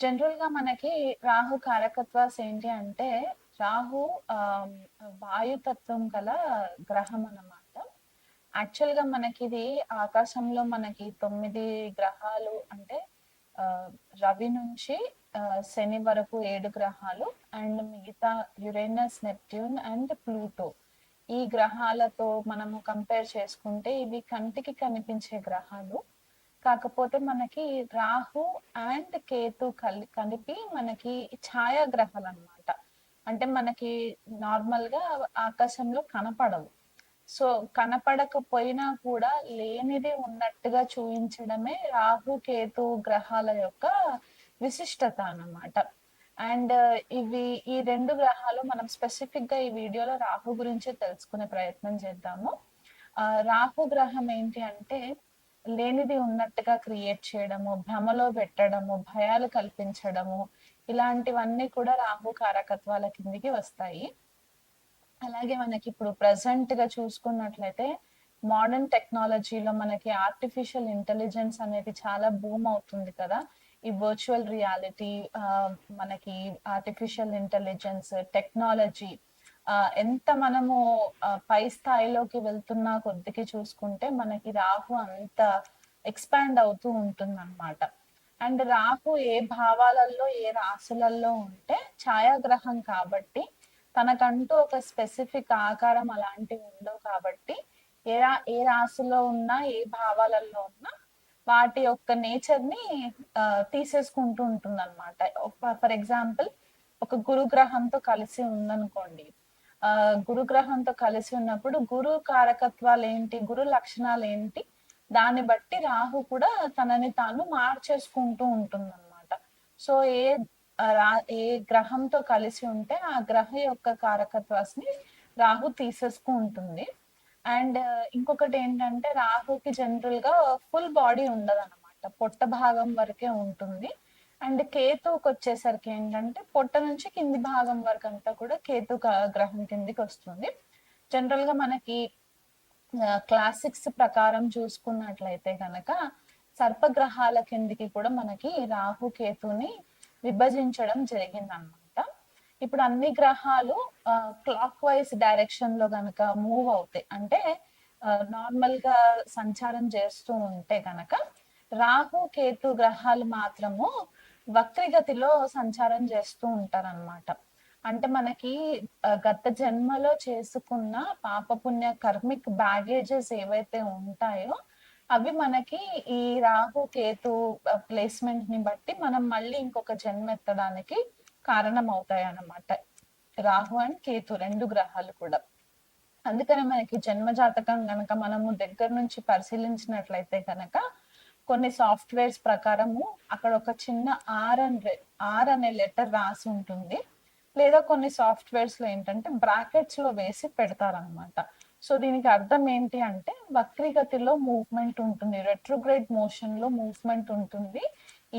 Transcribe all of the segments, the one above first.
General గా మనకి రాహు కారకత్వాస్ ఏంటి అంటే రాహు వాయుతత్వం గల గ్రహం అన్నమాట. యాక్చువల్ గా మనకి ఇది ఆకాశంలో మనకి 9 గ్రహాలు అంటే ఆ, రవి నుంచి శని వరకు 7 గ్రహాలు అండ్ మిగతా యురేనస్, నెప్ట్యూన్ అండ్ ప్లూటో ఈ గ్రహాలతో మనము కంపేర్ చేసుకుంటే ఇవి కంటికి కనిపించే గ్రహాలు. కాకపోతే మనకి రాహు అండ్ కేతు కలిపి మనకి ఛాయాగ్రహాలు అన్నమాట. అంటే మనకి నార్మల్ గా ఆకాశంలో కనపడవు. సో కనపడకపోయినా కూడా లేనిది ఉన్నట్టుగా చూపించడమే రాహు కేతు గ్రహాల యొక్క విశిష్టత అన్నమాట. అండ్ ఇవి ఈ రెండు గ్రహాలు మనం స్పెసిఫిక్ గా ఈ వీడియోలో రాహు గురించి తెలుసుకునే ప్రయత్నం చేద్దాము. రాహు గ్రహం ఏంటి అంటే లేనిది ఉన్నట్టుగా క్రియేట్ చేయడము, భ్రమలో పెట్టడము, భయాలు కల్పించడము, ఇలాంటివన్నీ కూడా రాహు కారకత్వాల కిందికి వస్తాయి. అలాగే మనకి ఇప్పుడు ప్రజెంట్ గా చూసుకున్నట్లయితే మోడర్న్ టెక్నాలజీలో మనకి ఆర్టిఫిషియల్ ఇంటెలిజెన్స్ అనేది చాలా బూమ్ అవుతుంది కదా. ఈ వర్చువల్ రియాలిటీ, మనకి ఆర్టిఫిషియల్ ఇంటెలిజెన్స్ టెక్నాలజీ ఎంత మనము పై స్థాయిలోకి వెళ్తున్నా కొద్దికి చూసుకుంటే మనకి రాహు అంత ఎక్స్పాండ్ అవుతూ ఉంటుంది అనమాట. అండ్ రాహు ఏ భావాలలో ఏ రాశులలో ఉంటే ఛాయాగ్రహం కాబట్టి తనకంటూ ఒక స్పెసిఫిక్ ఆకారం అలాంటివి ఉండవు కాబట్టి ఏ రాశిలో ఉన్నా ఏ భావాలలో ఉన్నా వాటి యొక్క నేచర్ ని తీసేసుకుంటూ ఉంటుంది అనమాట. ఫర్ ఎగ్జాంపుల్ ఒక గురుగ్రహంతో కలిసి ఉందనుకోండి. గురుగ్రహంతో కలిసి ఉన్నప్పుడు గురు కారకత్వాలు ఏంటి, గురు లక్షణాలు ఏంటి, దాన్ని బట్టి రాహు కూడా తనని తాను మార్చేసుకుంటూ ఉంటుంది అనమాట. సో ఏ గ్రహంతో కలిసి ఉంటే ఆ గ్రహం యొక్క కారకత్వాన్ని రాహు తీసేసుకు ఉంటుంది. అండ్ ఇంకొకటి ఏంటంటే రాహుకి జనరల్ గా ఫుల్ బాడీ ఉండదు అనమాట, పొట్ట భాగం వరకే ఉంటుంది. అండ్ కేతుకి వచ్చేసరికి ఏంటంటే పొట్ట నుంచి కింది భాగం వరకు అంతా కూడా కేతు గ్రహం కిందికి వస్తుంది. జనరల్ గా మనకి క్లాసిక్స్ ప్రకారం చూసుకున్నట్లయితే కనుక సర్పగ్రహాల కిందికి కూడా మనకి రాహు కేతుని విభజించడం జరిగిందనమాట. ఇప్పుడు అన్ని గ్రహాలు క్లాక్ వైజ్ డైరెక్షన్ లో గనక మూవ్ అవుతాయి అంటే నార్మల్ గా సంచారం చేస్తూ ఉంటే గనక రాహు కేతు గ్రహాలు మాత్రము వక్రగతిలో సంచారం చేస్తూ ఉంటారన్నమాట. అంటే మనకి గత జన్మలో చేసుకున్న పాపపుణ్య కర్మిక్ బ్యాగేజెస్ ఏవైతే ఉంటాయో అవి మనకి ఈ రాహు కేతు ప్లేస్మెంట్ ని బట్టి మనం మళ్ళీ ఇంకొక జన్మ ఎత్తడానికి కారణం అవుతాయి అన్నమాట. రాహు అండ్ కేతు రెండు గ్రహాలు కూడా. అందుకనే మనకి జన్మ జాతకం గనక మనము దగ్గర నుంచి పరిశీలించినట్లయితే కనుక కొన్ని సాఫ్ట్వేర్స్ ప్రకారము అక్కడ ఒక చిన్న ఆర్ అనే లెటర్ రాసి ఉంటుంది. లేదా కొన్ని సాఫ్ట్వేర్స్ లో ఏంటంటే బ్రాకెట్స్ లో వేసి పెడతారనమాట. సో దీనికి అర్థం ఏంటి అంటే వక్రీగతిలో మూవ్మెంట్ ఉంటుంది, రెట్రోగ్రేడ్ మోషన్ లో మూవ్మెంట్ ఉంటుంది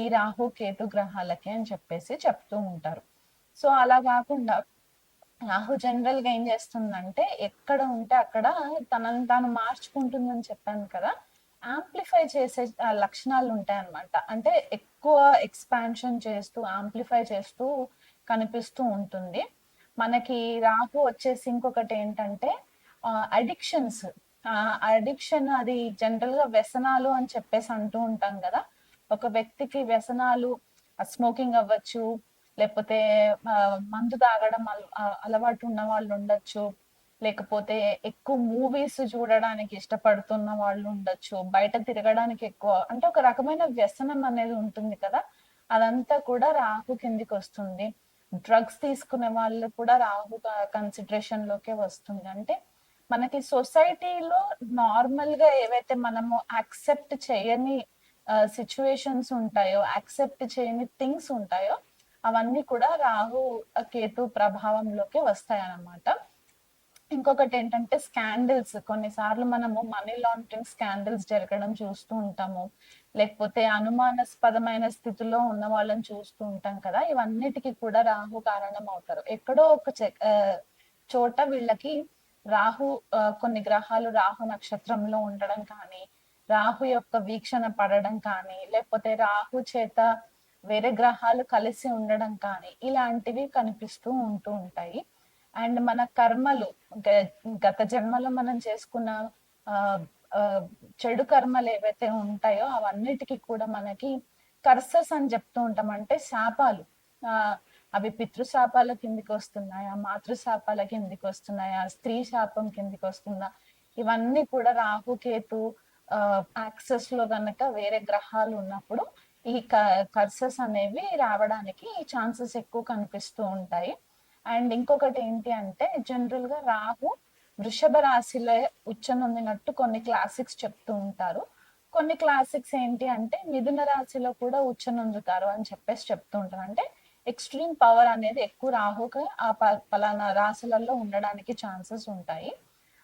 ఈ రాహు కేతు గ్రహాలకి అని చెప్పేసి చెప్తూ ఉంటారు. సో అలా కాకుండా రాహు జనరల్ గా ఏం చేస్తుందంటే ఎక్కడ ఉంటే అక్కడ తనని తాను మార్చుకుంటుందని చెప్పాను కదా. ఆంప్లిఫై చేసే లక్షణాలు ఉంటాయి అన్నమాట. అంటే ఎక్కువ ఎక్స్పాన్షన్ చేస్తూ ఆంప్లిఫై చేస్తూ కనిపిస్తూ ఉంటుంది. మనకి రాహు వచ్చేసి ఇంకొకటి ఏంటంటే అడిక్షన్స్. అడిక్షన్ అది జనరల్ గా వ్యసనాలు అని చెప్పేసి అంటూ ఉంటాం కదా. ఒక వ్యక్తికి వ్యసనాలు స్మోకింగ్ అవ్వచ్చు, లేకపోతే మందు తాగడం అలవాటు ఉన్న వాళ్ళు ఉండొచ్చు, లేకపోతే ఎక్కువ మూవీస్ చూడడానికి ఇష్టపడుతున్న వాళ్ళు ఉండొచ్చు, బయట తిరగడానికి ఎక్కువ అంటే ఒక రకమైన వ్యసనం అనేది ఉంటుంది కదా. అదంతా కూడా రాహు కిందికి వస్తుంది. డ్రగ్స్ తీసుకునే వాళ్ళు కూడా రాహు కన్సిడరేషన్ లోకే వస్తుంది. అంటే మనకి సొసైటీలో నార్మల్ గా ఏవైతే మనము యాక్సెప్ట్ చేయని సిచ్యువేషన్స్ ఉంటాయో, యాక్సెప్ట్ చేయని థింగ్స్ ఉంటాయో అవన్నీ కూడా రాహు కేతు ప్రభావంలోకి వస్తాయి అన్నమాట. ఇంకొకటి ఏంటంటే స్కాండిల్స్. కొన్నిసార్లు మనము మనీ లాండరింగ్ స్కాండిల్స్ జరగడం చూస్తూ ఉంటాము, లేకపోతే అనుమానాస్పదమైన స్థితిలో ఉన్న వాళ్ళని చూస్తూ ఉంటాం కదా. ఇవన్నిటికీ కూడా రాహు కారణం అవుతారు. ఎక్కడో ఒక చోట వీళ్ళకి రాహు కొన్ని గ్రహాలు రాహు నక్షత్రంలో ఉండడం కానీ, రాహు యొక్క వీక్షణ పడడం కానీ, లేకపోతే రాహు చేత వేరే గ్రహాలు కలిసి ఉండడం కానీ ఇలాంటివి కనిపిస్తూ ఉంటూ ఉంటాయి. అండ్ మన కర్మలు గత జన్మలో మనం చేసుకున్న ఆ ఆ, చెడు కర్మలు ఏవైతే ఉంటాయో అవన్నిటికీ కూడా మనకి కర్సస్ అని చెప్తూ ఉంటాం. అంటే శాపాలు. ఆ అవి పితృశాపాల కిందికి వస్తున్నాయా, మాతృశాపాల కిందికి వస్తున్నాయా, స్త్రీ శాపం కిందికి వస్తుందా, ఇవన్నీ కూడా రాహుకేతు యాక్సెస్ లో గనక వేరే గ్రహాలు ఉన్నప్పుడు ఈ కర్సెస్ అనేవి రావడానికి ఛాన్సెస్ ఎక్కువ కనిపిస్తూ ఉంటాయి. అండ్ ఇంకొకటి ఏంటి అంటే జనరల్ గా రాహు వృషభ రాశిలో ఉచ్చనొందినట్టు కొన్ని క్లాసిక్స్ చెప్తూ ఉంటారు. కొన్ని క్లాసిక్స్ ఏంటి అంటే మిథున రాశిలో కూడా ఉచ్చనొందుతారు అని చెప్పేసి చెప్తూ ఉంటారు. అంటే ఎక్స్ట్రీమ్ పవర్ అనేది ఎక్కువ రాహుకి ఆ పలానా రాశులలో ఉండడానికి ఛాన్సెస్ ఉంటాయి.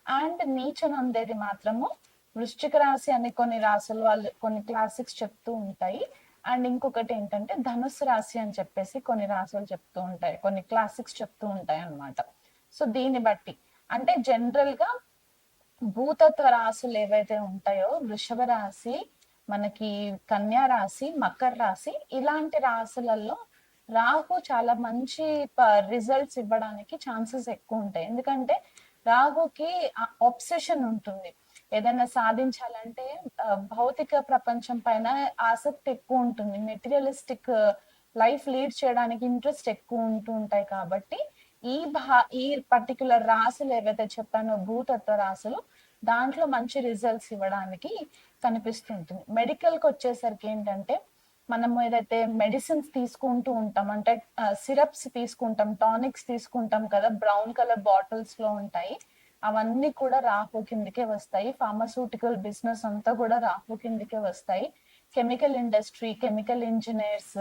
అండ్ నీచనొందేది మాత్రము వృశ్చిక రాశి అని కొన్ని రాశులు వాళ్ళు కొన్ని క్లాసిక్స్ చెప్తూ ఉంటాయి. అండ్ ఇంకొకటి ఏంటంటే ధనుసు రాశి అని చెప్పేసి కొన్ని రాశులు చెప్తూ ఉంటాయి, కొన్ని క్లాసిక్స్ చెప్తూ ఉంటాయి అన్నమాట. సో దీన్ని బట్టి అంటే జనరల్ గా భూతత్వ రాశులు ఏవైతే ఉంటాయో వృషభ రాశి, మనకి కన్యా రాశి, మకర రాశి, ఇలాంటి రాశులలో రాహు చాలా మంచి రిజల్ట్స్ ఇవ్వడానికి ఛాన్సెస్ ఎక్కువ ఉంటాయి. ఎందుకంటే రాహుకి ఆబ్సెషన్ ఉంటుంది. ఏదైనా సాధించాలంటే భౌతిక ప్రపంచం పైన ఆసక్తి ఎక్కువ ఉంటుంది. మెటీరియలిస్టిక్ లైఫ్ లీడ్ చేయడానికి ఇంట్రెస్ట్ ఎక్కువ ఉంటూ ఉంటాయి. కాబట్టి ఈ పర్టికులర్ రాశులు ఏవైతే చెప్పానో భూతత్వ రాశులు దాంట్లో మంచి రిజల్ట్స్ ఇవ్వడానికి కనిపిస్తుంటుంది. మెడికల్ కి వచ్చేసరికి ఏంటంటే మనం ఏదైతే మెడిసిన్స్ తీసుకుంటూ ఉంటాం, అంటే సిరప్స్ తీసుకుంటాం, టానిక్స్ తీసుకుంటాం కదా, బ్రౌన్ కలర్ బాటిల్స్ లో ఉంటాయి, అవన్నీ కూడా రాహు కిందకే వస్తాయి. ఫార్మాస్యూటికల్ బిజినెస్ అంతా కూడా రాహు కిందకే వస్తాయి. కెమికల్ ఇండస్ట్రీ, కెమికల్ ఇంజనీర్స్,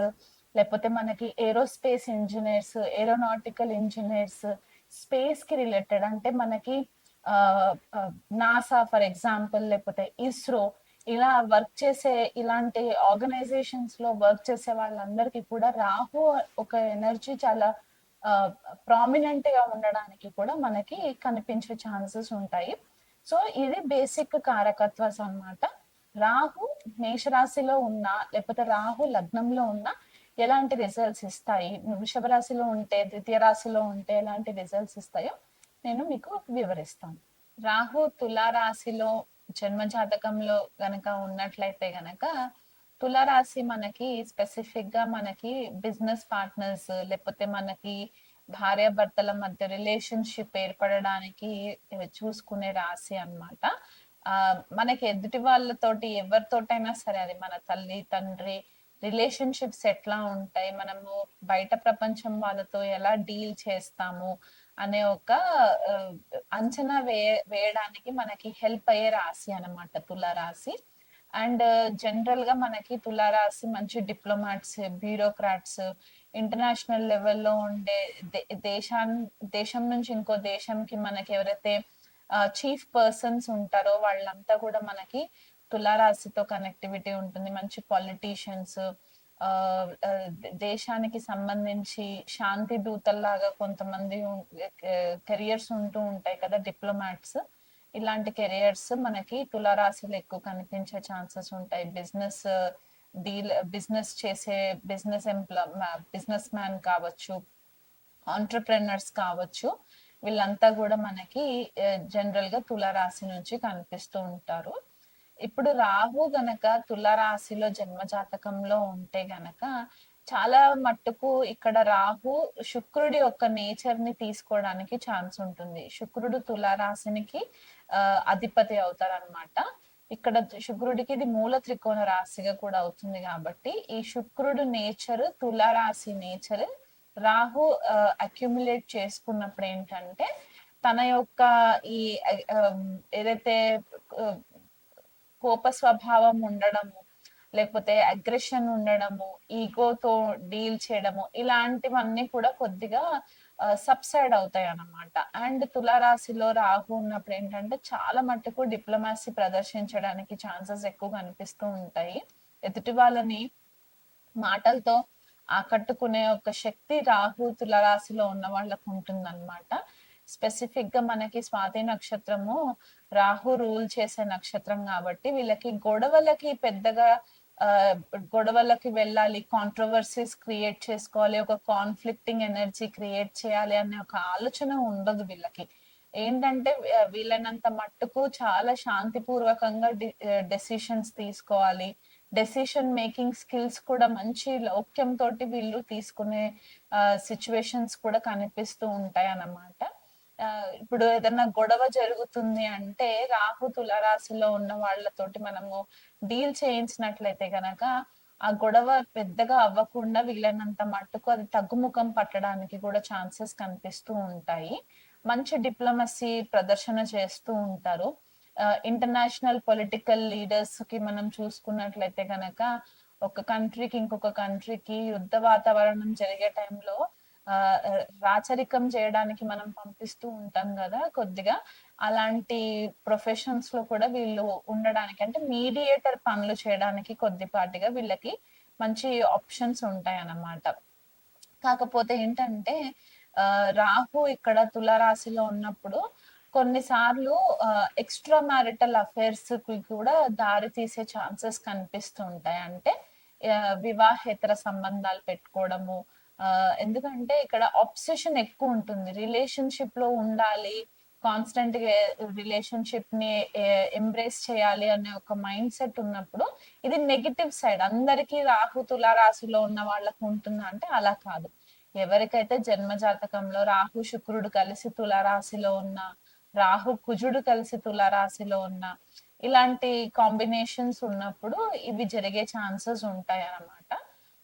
లేకపోతే మనకి aerospace engineers, aeronautical engineers, space కి రిలేటెడ్ అంటే మనకి నాసా ఫర్ ఎగ్జాంపుల్, లేకపోతే ఇస్రో, ఇలా వర్క్ చేసే ఇలాంటి ఆర్గనైజేషన్స్ లో వర్క్ చేసే వాళ్ళందరికీ కూడా రాహు ఒక ఎనర్జీ చాలా ప్రామినెంట్ గా ఉండడానికి కూడా మనకి కనిపించే ఛాన్సెస్ ఉంటాయి. సో ఇది బేసిక్ కారకత్వాస్ అన్నమాట. రాహు మేషరాశిలో ఉన్నా లేకపోతే రాహు లగ్నంలో ఉన్నా ఎలాంటి రిజల్ట్స్ ఇస్తాయి, వృషభ రాశిలో ఉంటే, ద్వితీయ రాశిలో ఉంటే ఎలాంటి రిజల్ట్స్ ఇస్తాయో నేను మీకు వివరిస్తాను. రాహు తులారాశిలో జన్మ జాతకంలో గనక ఉన్నట్లయితే గనక తులారాశి మనకి స్పెసిఫిక్ గా మనకి బిజినెస్ పార్ట్నర్స్, లేకపోతే మనకి భార్యాభర్తల మధ్య రిలేషన్షిప్ ఏర్పడడానికి చూసుకునే రాశి అన్నమాట. మనకి ఎదుటి వాళ్ళతోటి ఎవరితోటైనా సరే, అది మన తల్లి తండ్రి రిలేషన్షిప్స్ ఎట్లా ఉంటాయి, మనము బయట ప్రపంచం వాళ్ళతో ఎలా డీల్ చేస్తాము అనే ఒక అంచనా వేయడానికి మనకి హెల్ప్ అయ్యే రాశి అన్నమాట తులారాశి. అండ్ జనరల్ గా మనకి తులారాశి మంచి డిప్లొమాట్స్, బ్యూరోక్రాట్స్, ఇంటర్నేషనల్ లెవెల్లో ఉండే దేశం నుంచి ఇంకో దేశంకి మనకి ఎవరైతే చీఫ్ పర్సన్స్ ఉంటారో వాళ్ళంతా కూడా మనకి తులారాశితో కనెక్టివిటీ ఉంటుంది. మంచి పొలిటీషియన్స్, దేశానికి సంబంధించి శాంతి దూతల్లాగా కొంతమంది కెరియర్స్ ఉంటూ ఉంటాయి కదా డిప్లొమాట్స్, ఇలాంటి కెరియర్స్ మనకి తులారాశిలో ఎక్కువ కనిపించే ఛాన్సెస్ ఉంటాయి. బిజినెస్ చేసే బిజినెస్ మ్యాన్ కావచ్చు, ఆంటర్ప్రెనర్స్ కావచ్చు, వీళ్ళంతా కూడా మనకి జనరల్ గా తులారాశి నుంచి కనిపిస్తూ ఉంటారు. ఇప్పుడు రాహు గనక తులారాశిలో జన్మ జాతకంలో ఉంటే గనక చాలా మట్టుకు ఇక్కడ రాహు శుక్రుడి యొక్క నేచర్ ని తీసుకోవడానికి ఛాన్స్ ఉంటుంది. శుక్రుడు తులారాశినికి అధిపతి అవుతారనమాట. ఇక్కడ శుక్రుడికి ఇది మూల త్రికోణ రాశిగా కూడా అవుతుంది. కాబట్టి ఈ శుక్రుడు నేచర్, తులారాశి నేచర్ రాహు అక్యుములేట్ చేసుకున్నప్పుడు ఏంటంటే తన యొక్క ఈ ఏదైతే కోప స్వభావం ఉండడము, లేకపోతే అగ్రెషన్ ఉండడము, ఈగోతో డీల్ చేయడము, ఇలాంటివన్నీ కూడా కొద్దిగా సబ్సైడ్ అవుతాయి అన్నమాట. అండ్ తులారాశిలో రాహు ఉన్నప్పుడు ఏంటంటే చాలా మట్టుకు డిప్లొమాసీ ప్రదర్శించడానికి ఛాన్సెస్ ఎక్కువ కనిపిస్తూ ఉంటాయి. ఎదుటి వాళ్ళని మాటలతో ఆకట్టుకునే ఒక శక్తి రాహు తులారాశిలో ఉన్న వాళ్ళకు ఉంటుందన్నమాట. స్పెసిఫిక్ గా మనకి స్వాతి నక్షత్రము రాహు రూల్ చేసే నక్షత్రం కాబట్టి వీళ్ళకి గొడవలకి పెద్దగా గొడవలకి వెళ్ళాలి, కాంట్రవర్సీస్ క్రియేట్ చేసుకోవాలి, ఒక కాన్ఫ్లిక్టింగ్ ఎనర్జీ క్రియేట్ చేయాలి అనే ఒక ఆలోచన ఉండదు వీళ్ళకి. ఏంటంటే వీళ్ళనంత మట్టుకు చాలా శాంతిపూర్వకంగా డెసిషన్స్ తీసుకోవాలి. డెసిషన్ మేకింగ్ స్కిల్స్ కూడా మంచి లౌక్యం తోటి వీళ్ళు తీసుకునే సిచ్యువేషన్స్ కూడా కనిపిస్తూ ఉంటాయి అన్నమాట. ఇప్పుడు ఏదైనా గొడవ జరుగుతుంది అంటే రాహు తులారాశిలో ఉన్న వాళ్ళతోటి మనము డీల్ చేయించినట్లయితే గనక ఆ గొడవ పెద్దగా అవ్వకుండా వీలైనంత మట్టుకు అది తగ్గుముఖం పట్టడానికి కూడా ఛాన్సెస్ కనిపిస్తూ ఉంటాయి. మంచి డిప్లొమసీ ప్రదర్శన చేస్తూ ఉంటారు. ఇంటర్నేషనల్ పొలిటికల్ లీడర్స్ కి మనం చూసుకున్నట్లయితే గనక ఒక కంట్రీకి ఇంకొక కంట్రీకి యుద్ధ వాతావరణం జరిగే టైంలో రాచరికం చేయడానికి మనం పంపిస్తూ ఉంటాం కదా కొద్దిగా. అలాంటి ప్రొఫెషన్స్ లో కూడా వీళ్ళు ఉండడానికి, అంటే మీడియేటర్ పనులు చేయడానికి కొద్దిపాటిగా వీళ్ళకి మంచి ఆప్షన్స్ ఉంటాయి అన్నమాట. కాకపోతే ఏంటంటే రాహు ఇక్కడ తులారాశిలో ఉన్నప్పుడు కొన్నిసార్లు ఎక్స్ట్రా మ్యారిటల్ అఫైర్స్ కి కూడా దారి తీసే ఛాన్సెస్ కనిపిస్తూ ఉంటాయి. అంటే వివాహేతర సంబంధాలు పెట్టుకోవడము. ఎందుకంటే ఇక్కడ ఆబ్సెషన్ ఎక్కువ ఉంటుంది. రిలేషన్షిప్ లో ఉండాలి, కాన్స్టెంట్ గా రిలేషన్షిప్ ని ఎంబ్రేస్ చేయాలి అనే ఒక మైండ్ సెట్ ఉన్నప్పుడు ఇది నెగిటివ్ సైడ్. అందరికీ రాహు తులారాశిలో ఉన్న వాళ్ళకు ఉంటుందా అంటే అలా కాదు. ఎవరికైతే జన్మ జాతకంలో రాహు శుక్రుడు కలిసి తులారాశిలో ఉన్న, రాహు కుజుడు కలిసి తులారాశిలో ఉన్న, ఇలాంటి కాంబినేషన్స్ ఉన్నప్పుడు ఇవి జరిగే ఛాన్సెస్ ఉంటాయి అన్నమాట.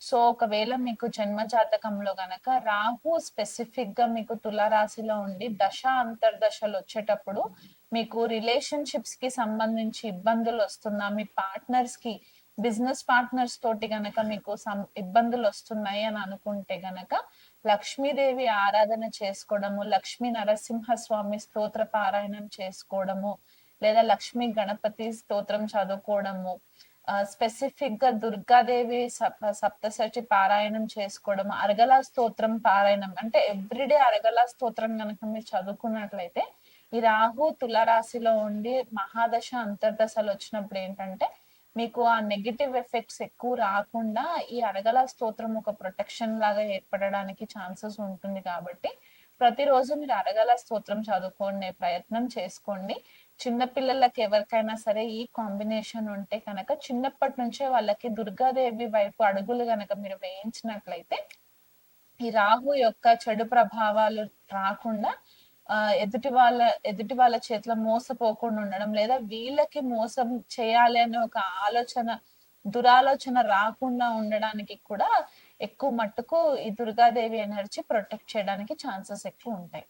సో ఒకవేళ మీకు జన్మ జాతకంలో గనక రాహు స్పెసిఫిక్ గా మీకు తులారాశిలో ఉండి దశ అంతర్దశలు వచ్చేటప్పుడు మీకు రిలేషన్షిప్స్ కి సంబంధించి ఇబ్బందులు వస్తున్నా, మీ పార్ట్నర్స్ కి, బిజినెస్ పార్ట్నర్స్ తోటి గనక మీకు ఇబ్బందులు వస్తున్నాయి అని అనుకుంటే గనక లక్ష్మీదేవి ఆరాధన చేసుకోవడము, లక్ష్మీ నరసింహస్వామి స్తోత్ర పారాయణం చేసుకోవడము, లేదా లక్ష్మీ గణపతి స్తోత్రం చదువుకోవడము, స్పెసిఫిక్ గా దుర్గాదేవి సప్తశతి పారాయణం చేసుకోవడం, అరగల స్తోత్రం పారాయణం, అంటే ఎవ్రీడే అరగల స్తోత్రం కనుక మీరు చదువుకున్నట్లయితే ఈ రాహు తులారాశిలో ఉండి మహాదశ అంతర్దశలు వచ్చినప్పుడు ఏంటంటే మీకు ఆ నెగిటివ్ ఎఫెక్ట్స్ ఎక్కువ రాకుండా ఈ అరగల స్తోత్రం ఒక ప్రొటెక్షన్ లాగా ఏర్పడడానికి ఛాన్సెస్ ఉంటుంది. కాబట్టి ప్రతిరోజు మీరు అరగల స్తోత్రం చదువుకునే ప్రయత్నం చేసుకోండి. చిన్న పిల్లలకి ఎవరికైనా సరే ఈ కాంబినేషన్ ఉంటే కనుక చిన్నప్పటి నుంచే వాళ్ళకి దుర్గాదేవి వైపు అడుగులు గనక మీరు వేయించినట్లయితే ఈ రాహు యొక్క చెడు ప్రభావాలు రాకుండా ఎదుటి వాళ్ళ చేతిలో మోసపోకుండా ఉండడం, లేదా వీళ్ళకి మోసం చేయాలి అనే ఒక దురాలోచన రాకుండా ఉండడానికి కూడా ఎక్కువ మట్టుకు ఈ దుర్గాదేవి ఎనర్జీ ప్రొటెక్ట్ చేయడానికి ఛాన్సెస్ ఎక్కువ ఉంటాయి.